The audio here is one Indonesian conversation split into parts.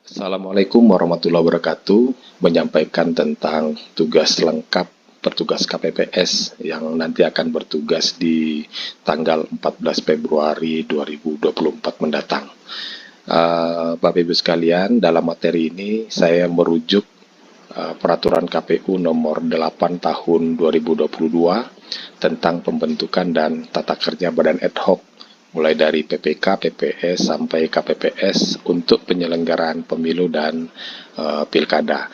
Assalamualaikum warahmatullahi wabarakatuh. Menyampaikan tentang tugas lengkap petugas KPPS yang nanti akan bertugas di tanggal 14 Februari 2024 mendatang. Bapak Ibu sekalian, dalam materi ini saya merujuk Peraturan KPU nomor 8 tahun 2022 tentang pembentukan dan tata kerja badan ad hoc mulai dari PPK, PPS sampai KPPS untuk penyelenggaraan pemilu dan pilkada.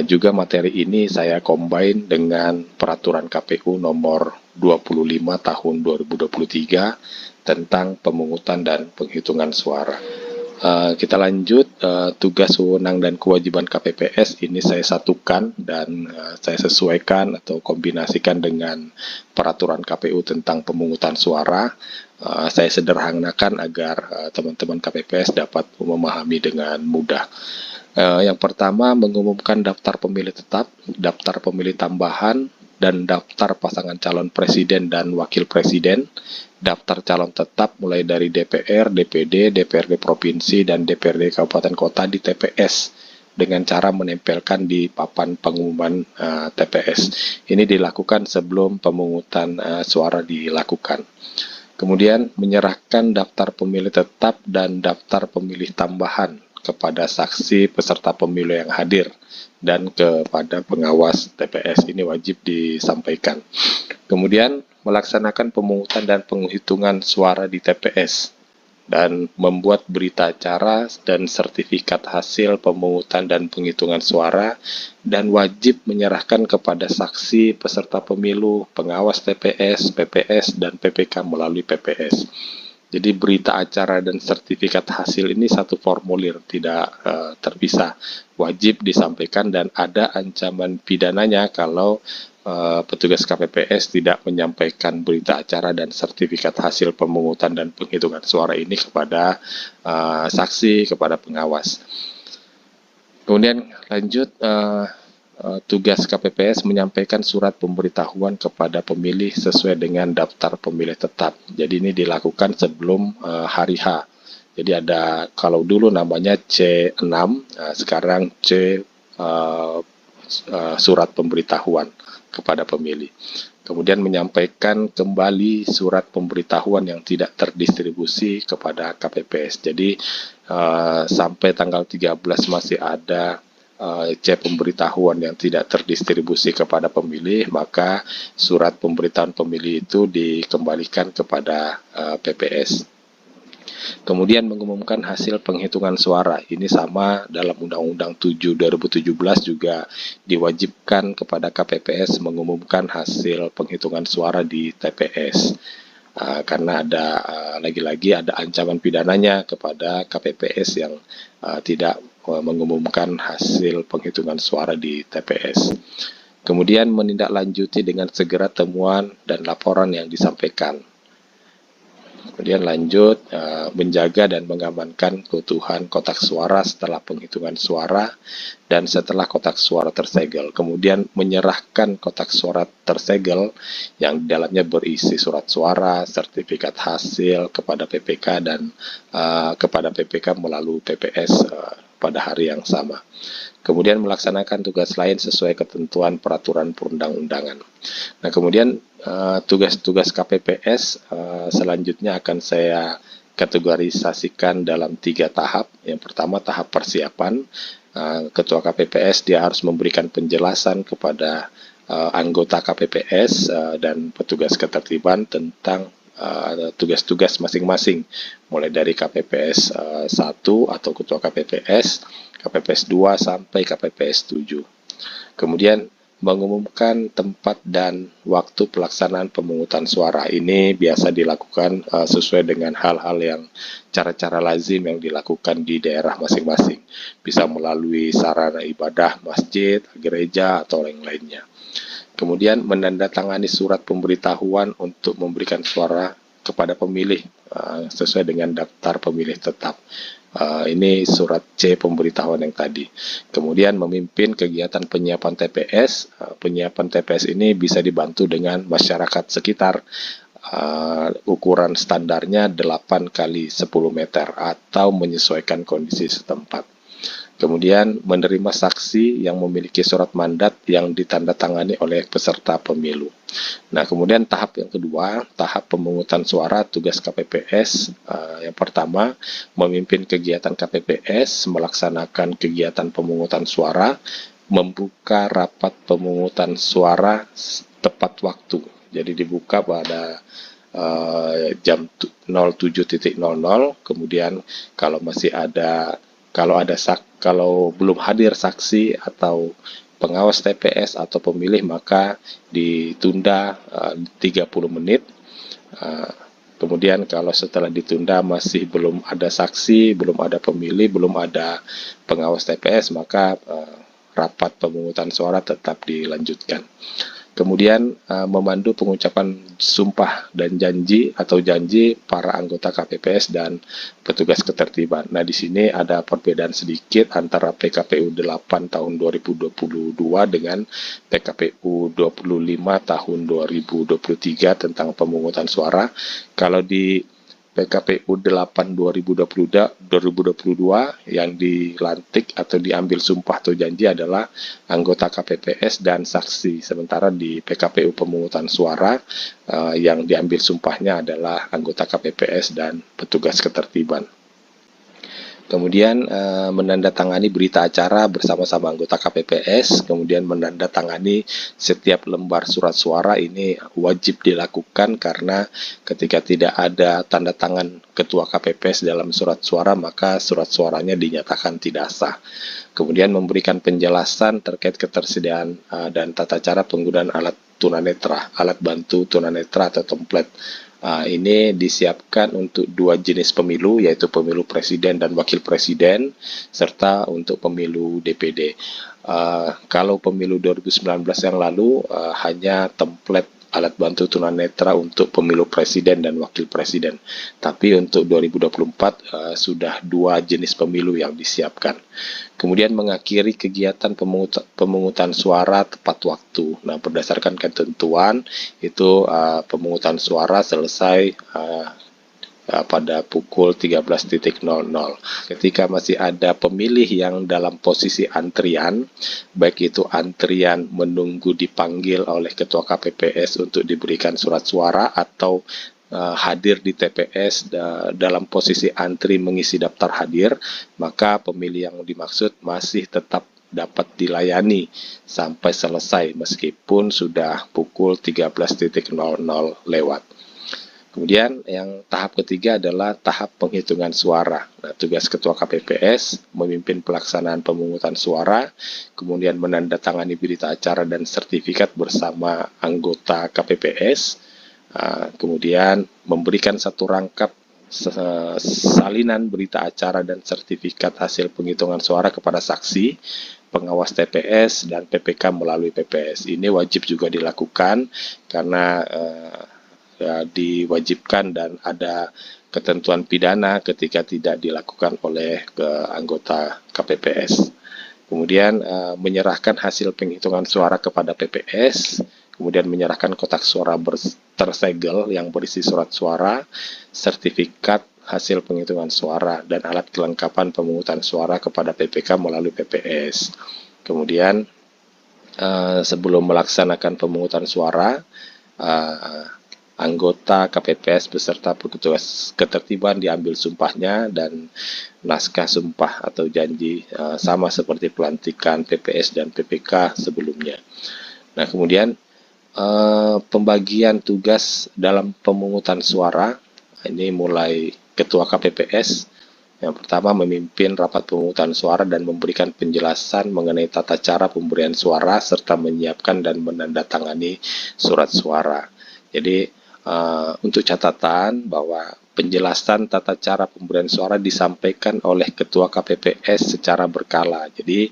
Juga materi ini saya combine dengan Peraturan KPU nomor 25 tahun 2023 tentang pemungutan dan penghitungan suara. Kita lanjut, tugas, wewenang, dan kewajiban KPPS ini saya satukan dan saya sesuaikan atau kombinasikan dengan peraturan KPU tentang pemungutan suara. Saya sederhanakan agar teman-teman KPPS dapat memahami dengan mudah. Yang pertama, mengumumkan daftar pemilih tetap, daftar pemilih tambahan, dan daftar pasangan calon presiden dan wakil presiden, daftar calon tetap mulai dari DPR, DPD, DPRD provinsi, dan DPRD kabupaten kota di TPS dengan cara menempelkan di papan pengumuman TPS. Ini dilakukan sebelum pemungutan suara dilakukan. Kemudian menyerahkan daftar pemilih tetap dan daftar pemilih tambahan kepada saksi peserta pemilu yang hadir dan kepada pengawas TPS. Ini wajib disampaikan. Kemudian melaksanakan pemungutan dan penghitungan suara di TPS dan membuat berita acara dan sertifikat hasil pemungutan dan penghitungan suara dan wajib menyerahkan kepada saksi peserta pemilu, pengawas TPS, PPS, dan PPK melalui PPS. Jadi berita acara dan sertifikat hasil ini satu formulir, tidak terpisah, wajib disampaikan dan ada ancaman pidananya kalau petugas KPPS tidak menyampaikan berita acara dan sertifikat hasil pemungutan dan penghitungan suara ini kepada saksi, kepada pengawas. Kemudian lanjut, tugas KPPS menyampaikan surat pemberitahuan kepada pemilih sesuai dengan daftar pemilih tetap. Jadi ini dilakukan sebelum hari H. Jadi ada, kalau dulu namanya C6, sekarang C surat pemberitahuan kepada pemilih. Kemudian menyampaikan kembali surat pemberitahuan yang tidak terdistribusi kepada KPPS. Jadi sampai tanggal 13 masih ada C pemberitahuan yang tidak terdistribusi kepada pemilih, maka surat pemberitahuan pemilih itu dikembalikan kepada PPS. Kemudian mengumumkan hasil penghitungan suara. Ini sama dalam Undang-Undang 7 2017 juga diwajibkan kepada KPPS mengumumkan hasil penghitungan suara di TPS. Karena ada lagi-lagi ada ancaman pidananya kepada KPPS yang tidak mengumumkan hasil penghitungan suara di TPS. Kemudian menindaklanjuti dengan segera temuan dan laporan yang disampaikan. Kemudian lanjut, menjaga dan mengamankan keutuhan kotak suara setelah penghitungan suara dan setelah kotak suara tersegel. Kemudian menyerahkan kotak suara tersegel yang di dalamnya berisi surat suara, sertifikat hasil kepada PPK dan kepada PPK melalui PPS pada hari yang sama. Kemudian melaksanakan tugas lain sesuai ketentuan peraturan perundang-undangan. Nah, kemudian tugas-tugas KPPS selanjutnya akan saya kategorisasikan dalam 3 tahap. Yang pertama tahap persiapan. Ketua KPPS dia harus memberikan penjelasan kepada anggota KPPS dan petugas ketertiban tentang tugas-tugas masing-masing, mulai dari KPPS 1 atau Ketua KPPS, KPPS 2 sampai KPPS 7. Kemudian mengumumkan tempat dan waktu pelaksanaan pemungutan suara. Ini biasa dilakukan sesuai dengan hal-hal yang cara-cara lazim yang dilakukan di daerah masing-masing. Bisa melalui sarana ibadah, masjid, gereja, atau lain-lainnya. Kemudian menandatangani surat pemberitahuan untuk memberikan suara kepada pemilih sesuai dengan daftar pemilih tetap. Ini surat C pemberitahuan yang tadi. Kemudian memimpin kegiatan penyiapan TPS. Penyiapan TPS ini bisa dibantu dengan masyarakat sekitar. Ukuran standarnya 8 kali 10 meter atau menyesuaikan kondisi setempat. Kemudian menerima saksi yang memiliki surat mandat yang ditandatangani oleh peserta pemilu. Nah, kemudian tahap yang kedua, tahap pemungutan suara tugas KPPS. Yang pertama, memimpin kegiatan KPPS, melaksanakan kegiatan pemungutan suara, membuka rapat pemungutan suara tepat waktu. Jadi dibuka pada jam 07.00, kemudian kalau masih ada kalau belum hadir saksi atau pengawas TPS atau pemilih, maka ditunda 30 menit. Kemudian kalau setelah ditunda masih belum ada saksi, belum ada pemilih, belum ada pengawas TPS, maka rapat pemungutan suara tetap dilanjutkan. Kemudian memandu pengucapan sumpah dan janji atau janji para anggota KPPS dan petugas ketertiban. Nah, di sini ada perbedaan sedikit antara PKPU 8 tahun 2022 dengan PKPU 25 tahun 2023 tentang pemungutan suara. Kalau di PKPU 8 2022 yang dilantik atau diambil sumpah atau janji adalah anggota KPPS dan saksi. Sementara di PKPU pemungutan suara yang diambil sumpahnya adalah anggota KPPS dan petugas ketertiban. Kemudian menandatangani berita acara bersama-sama anggota KPPS, kemudian menandatangani setiap lembar surat suara. Ini wajib dilakukan karena ketika tidak ada tanda tangan ketua KPPS dalam surat suara, maka surat suaranya dinyatakan tidak sah. Kemudian memberikan penjelasan terkait ketersediaan dan tata cara penggunaan alat tunanetra, alat bantu tunanetra atau template. Ini disiapkan untuk dua jenis pemilu, yaitu pemilu presiden dan wakil presiden, serta untuk pemilu DPD. Kalau pemilu 2019 yang lalu hanya template alat bantu tunanetra untuk pemilu presiden dan wakil presiden. Tapi untuk 2024 sudah dua jenis pemilu yang disiapkan. Kemudian mengakhiri kegiatan pemungutan suara tepat waktu. Nah, berdasarkan ketentuan itu pemungutan suara selesai pada pukul 13.00. Ketika masih ada pemilih yang dalam posisi antrian, baik itu antrian menunggu dipanggil oleh ketua KPPS untuk diberikan surat suara atau hadir di TPS dalam posisi antri mengisi daftar hadir, maka pemilih yang dimaksud masih tetap dapat dilayani sampai selesai meskipun sudah pukul 13.00 lewat. Kemudian yang tahap ketiga adalah tahap penghitungan suara. Nah, tugas ketua KPPS memimpin pelaksanaan pemungutan suara, kemudian menandatangani berita acara dan sertifikat bersama anggota KPPS, kemudian memberikan satu rangkap salinan berita acara dan sertifikat hasil penghitungan suara kepada saksi, pengawas TPS, dan PPK melalui PPS. Ini wajib juga dilakukan karena diwajibkan dan ada ketentuan pidana ketika tidak dilakukan oleh anggota KPPS. Kemudian menyerahkan hasil penghitungan suara kepada PPS, kemudian menyerahkan kotak suara tersegel yang berisi surat suara, sertifikat hasil penghitungan suara, dan alat kelengkapan pemungutan suara kepada PPK melalui PPS. Kemudian sebelum melaksanakan pemungutan suara, anggota KPPS beserta petugas ketertiban diambil sumpahnya dan naskah sumpah atau janji sama seperti pelantikan PPS dan PPK sebelumnya. Nah, kemudian pembagian tugas dalam pemungutan suara, ini mulai ketua KPPS. Yang pertama, memimpin rapat pemungutan suara dan memberikan penjelasan mengenai tata cara pemberian suara serta menyiapkan dan menandatangani surat suara. Jadi untuk catatan bahwa penjelasan tata cara pemberian suara disampaikan oleh ketua KPPS secara berkala. Jadi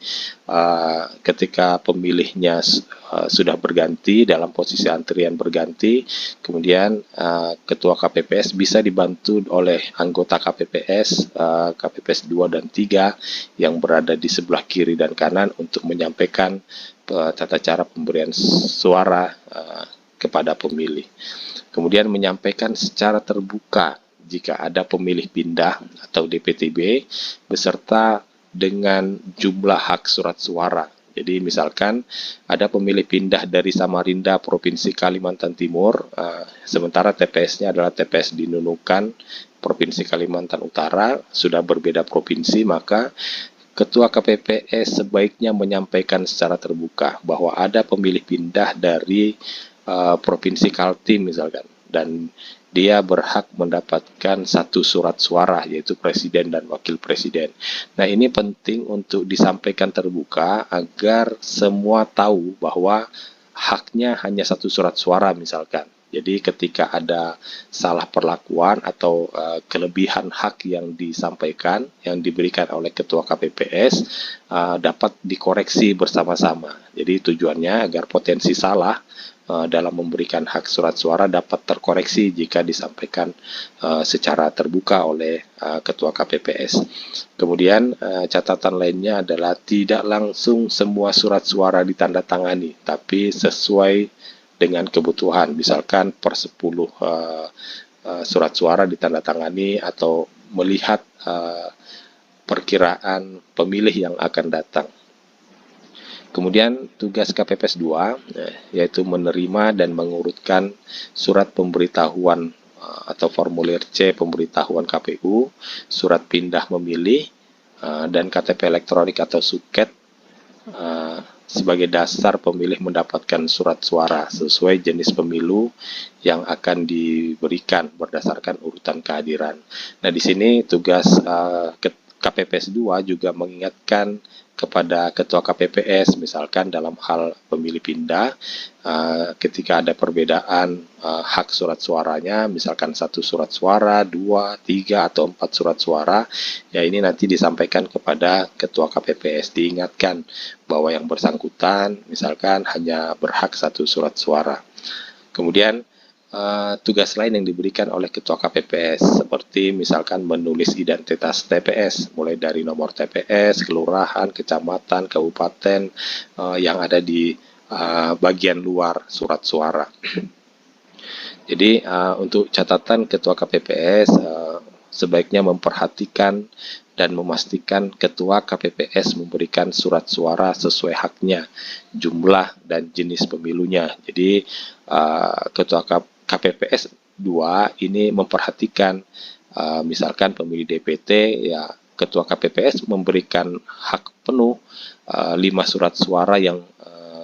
ketika pemilihnya sudah berganti dalam posisi antrian berganti, kemudian ketua KPPS bisa dibantu oleh anggota KPPS, KPPS 2 dan 3 yang berada di sebelah kiri dan kanan untuk menyampaikan tata cara pemberian suara kepada pemilih. Kemudian menyampaikan secara terbuka jika ada pemilih pindah atau DPTB beserta dengan jumlah hak surat suara. Jadi misalkan ada pemilih pindah dari Samarinda, Provinsi Kalimantan Timur, sementara TPS-nya adalah TPS di Nunukan, Provinsi Kalimantan Utara, sudah berbeda provinsi, maka Ketua KPPS sebaiknya menyampaikan secara terbuka bahwa ada pemilih pindah dari Provinsi Kaltim misalkan, dan dia berhak mendapatkan satu surat suara, yaitu presiden dan wakil presiden. Nah, ini penting untuk disampaikan terbuka agar semua tahu bahwa haknya hanya satu surat suara misalkan. Jadi ketika ada salah perlakuan atau kelebihan hak yang disampaikan, yang diberikan oleh Ketua KPPS, dapat dikoreksi bersama-sama. Jadi tujuannya agar potensi salah dalam memberikan hak surat suara dapat terkoreksi jika disampaikan secara terbuka oleh Ketua KPPS. Kemudian catatan lainnya adalah tidak langsung semua surat suara ditandatangani, tapi sesuai dengan kebutuhan. Misalkan per 10 surat suara ditandatangani atau melihat perkiraan pemilih yang akan datang. Kemudian tugas KPPS 2 yaitu menerima dan mengurutkan surat pemberitahuan atau formulir C pemberitahuan KPU, surat pindah memilih, dan KTP elektronik atau suket sebagai dasar pemilih mendapatkan surat suara sesuai jenis pemilu yang akan diberikan berdasarkan urutan kehadiran. Nah, di sini tugas KPPS 2 juga mengingatkan kepada Ketua KPPS, misalkan dalam hal pemilih pindah, ketika ada perbedaan hak surat suaranya, misalkan satu surat suara, 2, 3, atau 4 surat suara, ya ini nanti disampaikan kepada Ketua KPPS, diingatkan bahwa yang bersangkutan misalkan hanya berhak satu surat suara. Kemudian tugas lain yang diberikan oleh Ketua KPPS seperti misalkan menulis identitas TPS mulai dari nomor TPS, kelurahan, kecamatan, kabupaten yang ada di bagian luar surat suara. Jadi untuk catatan Ketua KPPS sebaiknya memperhatikan dan memastikan Ketua KPPS memberikan surat suara sesuai haknya, jumlah dan jenis pemilunya. Jadi Ketua KPPS 2 ini memperhatikan misalkan pemilih DPT, ya Ketua KPPS memberikan hak penuh 5 surat suara yang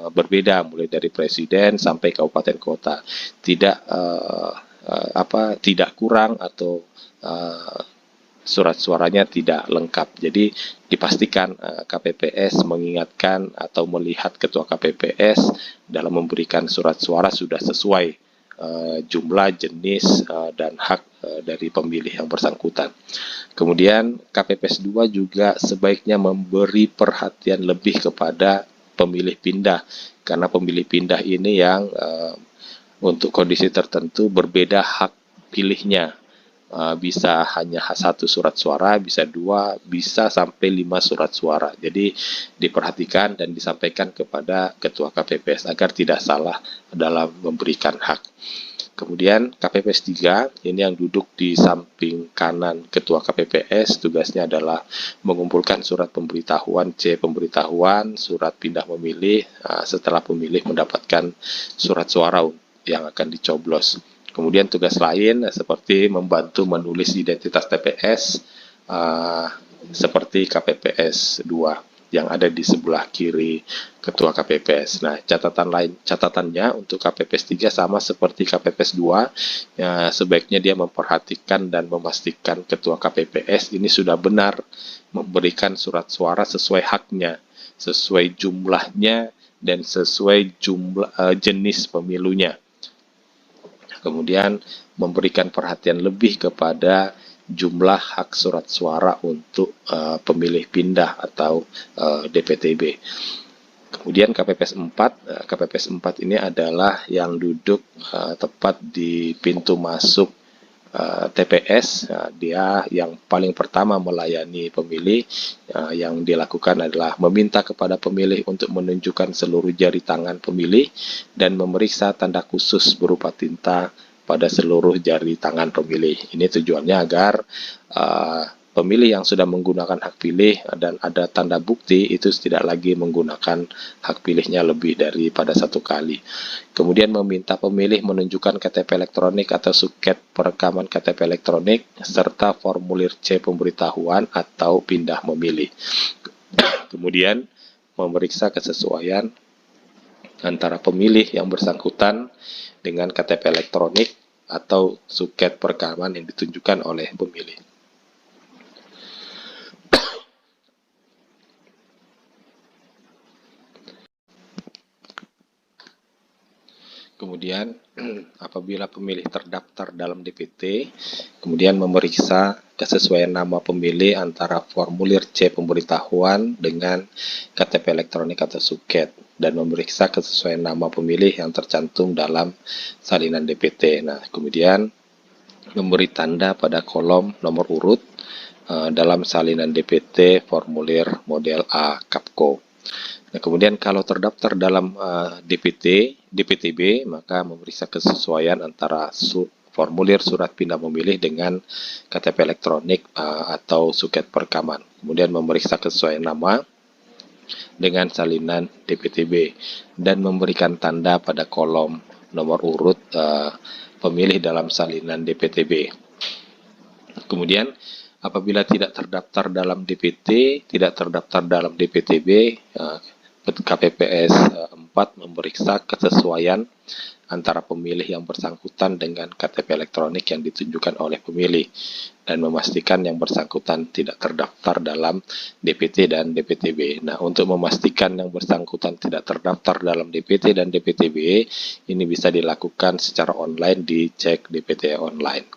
berbeda mulai dari presiden sampai kabupaten kota, tidak tidak kurang atau surat suaranya tidak lengkap. Jadi dipastikan KPPS mengingatkan atau melihat Ketua KPPS dalam memberikan surat suara sudah sesuai jumlah, jenis, dan hak dari pemilih yang bersangkutan. Kemudian KPPS 2 juga sebaiknya memberi perhatian lebih kepada pemilih pindah, karena pemilih pindah ini yang untuk kondisi tertentu berbeda hak pilihnya. Bisa hanya satu surat suara, bisa 2, bisa sampai 5 surat suara. Jadi diperhatikan dan disampaikan kepada Ketua KPPS agar tidak salah dalam memberikan hak. Kemudian KPPS 3 ini yang duduk di samping kanan Ketua KPPS, tugasnya adalah mengumpulkan surat pemberitahuan C pemberitahuan, surat pindah memilih setelah pemilih mendapatkan surat suara yang akan dicoblos. Kemudian tugas lain seperti membantu menulis identitas TPS seperti KPPS 2 yang ada di sebelah kiri Ketua KPPS. Nah, catatannya untuk KPPS 3 sama seperti KPPS 2, ya, sebaiknya dia memperhatikan dan memastikan Ketua KPPS ini sudah benar memberikan surat suara sesuai haknya, sesuai jumlahnya, dan sesuai jenis pemilunya. Kemudian memberikan perhatian lebih kepada jumlah hak surat suara untuk pemilih pindah atau DPTB. Kemudian KPPS 4 ini adalah yang duduk tepat di pintu masuk TPS. Dia yang paling pertama melayani pemilih. Yang dilakukan adalah meminta kepada pemilih untuk menunjukkan seluruh jari tangan pemilih dan memeriksa tanda khusus berupa tinta pada seluruh jari tangan pemilih. Ini tujuannya agar pemilih yang sudah menggunakan hak pilih dan ada tanda bukti itu tidak lagi menggunakan hak pilihnya lebih daripada satu kali. Kemudian meminta pemilih menunjukkan KTP elektronik atau suket perekaman KTP elektronik serta formulir C pemberitahuan atau pindah memilih. Kemudian memeriksa kesesuaian antara pemilih yang bersangkutan dengan KTP elektronik atau suket perekaman yang ditunjukkan oleh pemilih. Kemudian apabila pemilih terdaftar dalam DPT, kemudian memeriksa kesesuaian nama pemilih antara formulir C pemberitahuan dengan KTP elektronik atau suket dan memeriksa kesesuaian nama pemilih yang tercantum dalam salinan DPT. Nah, kemudian memberi tanda pada kolom nomor urut dalam salinan DPT formulir model A Kapko. Nah, kemudian kalau terdaftar dalam DPTB, maka memeriksa kesesuaian antara formulir surat pindah memilih dengan KTP elektronik atau suket perekaman. Kemudian memeriksa kesesuaian nama dengan salinan DPTB dan memberikan tanda pada kolom nomor urut pemilih dalam salinan DPTB. Kemudian apabila tidak terdaftar dalam DPT, tidak terdaftar dalam DPTB, KPPS 4 memeriksa kesesuaian antara pemilih yang bersangkutan dengan KTP elektronik yang ditunjukkan oleh pemilih dan memastikan yang bersangkutan tidak terdaftar dalam DPT dan DPTB. Nah, untuk memastikan yang bersangkutan tidak terdaftar dalam DPT dan DPTB, ini bisa dilakukan secara online di cek DPT online.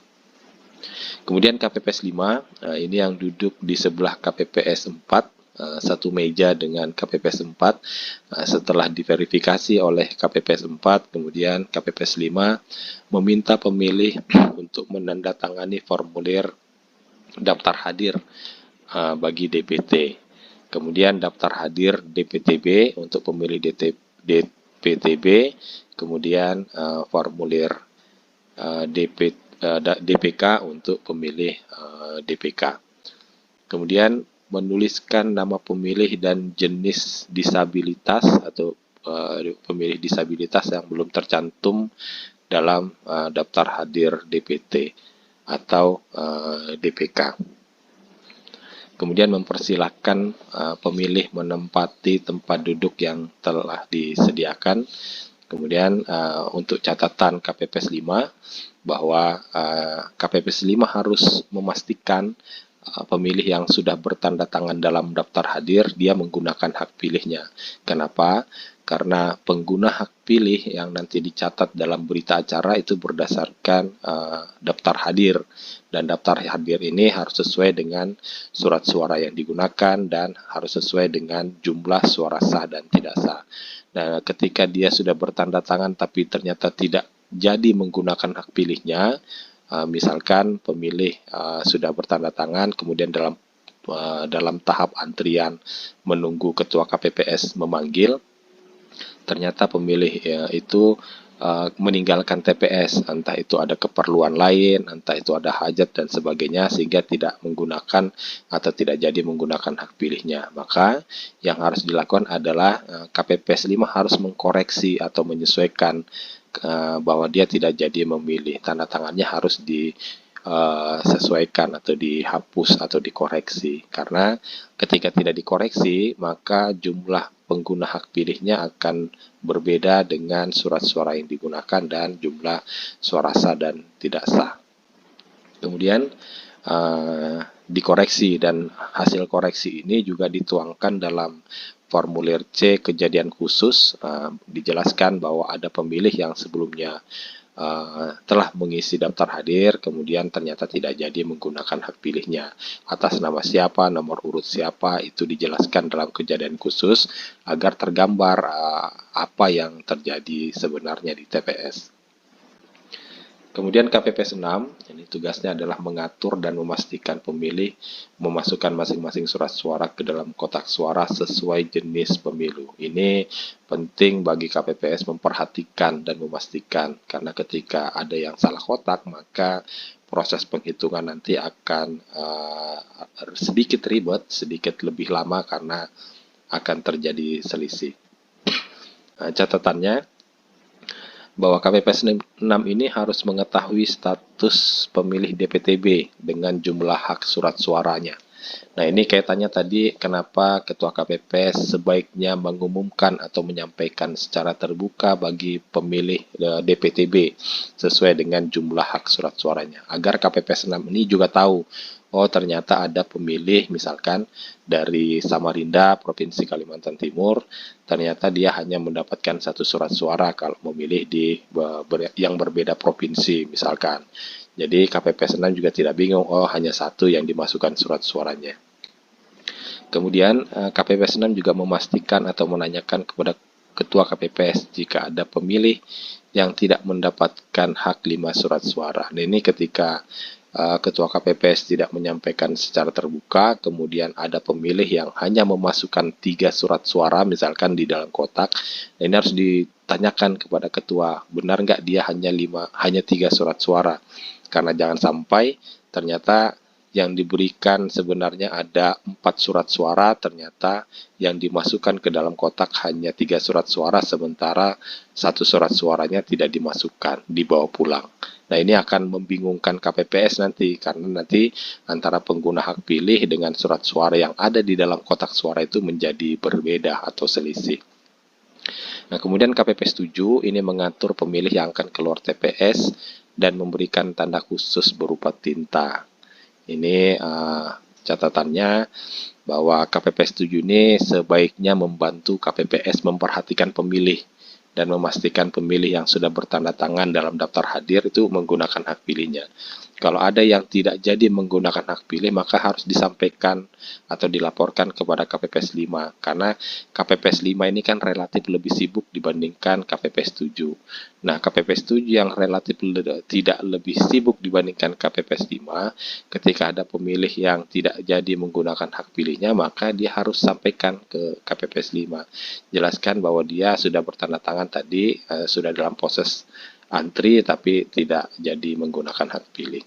Kemudian KPPS 5, ini yang duduk di sebelah KPPS 4, satu meja dengan KPPS 4. Setelah diverifikasi oleh KPPS 4, kemudian KPPS 5 meminta pemilih untuk menandatangani formulir daftar hadir bagi DPT. Kemudian daftar hadir DPTB untuk pemilih DPTB, kemudian formulir DPK untuk pemilih DPK. Kemudian menuliskan nama pemilih dan jenis disabilitas atau pemilih disabilitas yang belum tercantum dalam daftar hadir DPT atau DPK. Kemudian mempersilahkan pemilih menempati tempat duduk yang telah disediakan. Kemudian untuk catatan KPPS 5 bahwa KPPS 5 harus memastikan pemilih yang sudah bertanda tangan dalam daftar hadir, dia menggunakan hak pilihnya. Kenapa? Karena pengguna hak pilih yang nanti dicatat dalam berita acara itu berdasarkan daftar hadir. Dan daftar hadir ini harus sesuai dengan surat suara yang digunakan dan harus sesuai dengan jumlah suara sah dan tidak sah. Nah, ketika dia sudah bertanda tangan tapi ternyata tidak jadi menggunakan hak pilihnya, misalkan pemilih sudah bertanda tangan, kemudian dalam tahap antrian menunggu ketua KPPS memanggil, ternyata pemilih itu meninggalkan TPS, entah itu ada keperluan lain, entah itu ada hajat dan sebagainya, sehingga tidak menggunakan atau tidak jadi menggunakan hak pilihnya. Maka yang harus dilakukan adalah KPPS 5 harus mengkoreksi atau menyesuaikan bahwa dia tidak jadi memilih. Tanda tangannya harus disesuaikan atau dihapus atau dikoreksi. Karena ketika tidak dikoreksi, maka jumlah pengguna hak pilihnya akan berbeda dengan surat suara yang digunakan dan jumlah suara sah dan tidak sah. Kemudian dikoreksi, dan hasil koreksi ini juga dituangkan dalam formulir C kejadian khusus. Dijelaskan bahwa ada pemilih yang sebelumnya telah mengisi daftar hadir, kemudian ternyata tidak jadi menggunakan hak pilihnya. Atas nama siapa, nomor urut siapa, itu dijelaskan dalam kejadian khusus agar tergambar apa yang terjadi sebenarnya di TPS. Kemudian KPPS 6, ini tugasnya adalah mengatur dan memastikan pemilih memasukkan masing-masing surat suara ke dalam kotak suara sesuai jenis pemilu. Ini penting bagi KPPS memperhatikan dan memastikan, karena ketika ada yang salah kotak, maka proses penghitungan nanti akan sedikit ribet, sedikit lebih lama karena akan terjadi selisih. Catatannya bahwa KPPS 6 ini harus mengetahui status pemilih DPTB dengan jumlah hak surat suaranya. Nah, ini kaitannya tadi kenapa Ketua KPPS sebaiknya mengumumkan atau menyampaikan secara terbuka bagi pemilih DPTB sesuai dengan jumlah hak surat suaranya. Agar KPPS 6 ini juga tahu, oh ternyata ada pemilih misalkan dari Samarinda, Provinsi Kalimantan Timur, ternyata dia hanya mendapatkan 1 surat suara kalau memilih di yang berbeda provinsi misalkan. Jadi KPPS 6 juga tidak bingung, oh hanya 1 yang dimasukkan surat suaranya. Kemudian KPPS 6 juga memastikan atau menanyakan kepada Ketua KPPS jika ada pemilih yang tidak mendapatkan hak 5 surat suara. Nah, ini ketika Ketua KPPS tidak menyampaikan secara terbuka, kemudian ada pemilih yang hanya memasukkan 3 surat suara misalkan di dalam kotak. Nah, ini harus ditanyakan kepada ketua, benar nggak dia hanya 3 surat suara? Karena jangan sampai ternyata yang diberikan sebenarnya ada 4 surat suara, ternyata yang dimasukkan ke dalam kotak hanya 3 surat suara, sementara 1 surat suaranya tidak dimasukkan, dibawa pulang. Nah, ini akan membingungkan KPPS nanti, karena nanti antara pengguna hak pilih dengan surat suara yang ada di dalam kotak suara itu menjadi berbeda atau selisih. Nah, kemudian KPPS 7 ini mengatur pemilih yang akan keluar TPS dan memberikan tanda khusus berupa tinta. Ini catatannya bahwa KPPS 7 ini sebaiknya membantu KPPS memperhatikan pemilih dan memastikan pemilih yang sudah bertanda tangan dalam daftar hadir itu menggunakan hak pilihnya. Kalau ada yang tidak jadi menggunakan hak pilih, maka harus disampaikan atau dilaporkan kepada KPPS 5. Karena KPPS 5 ini kan relatif lebih sibuk dibandingkan KPPS 7. Nah, KPPS 7 yang relatif tidak lebih sibuk dibandingkan KPPS 5, ketika ada pemilih yang tidak jadi menggunakan hak pilihnya, maka dia harus sampaikan ke KPPS 5. Jelaskan bahwa dia sudah bertanda tangan tadi, sudah dalam proses antri tapi tidak jadi menggunakan hak pilih.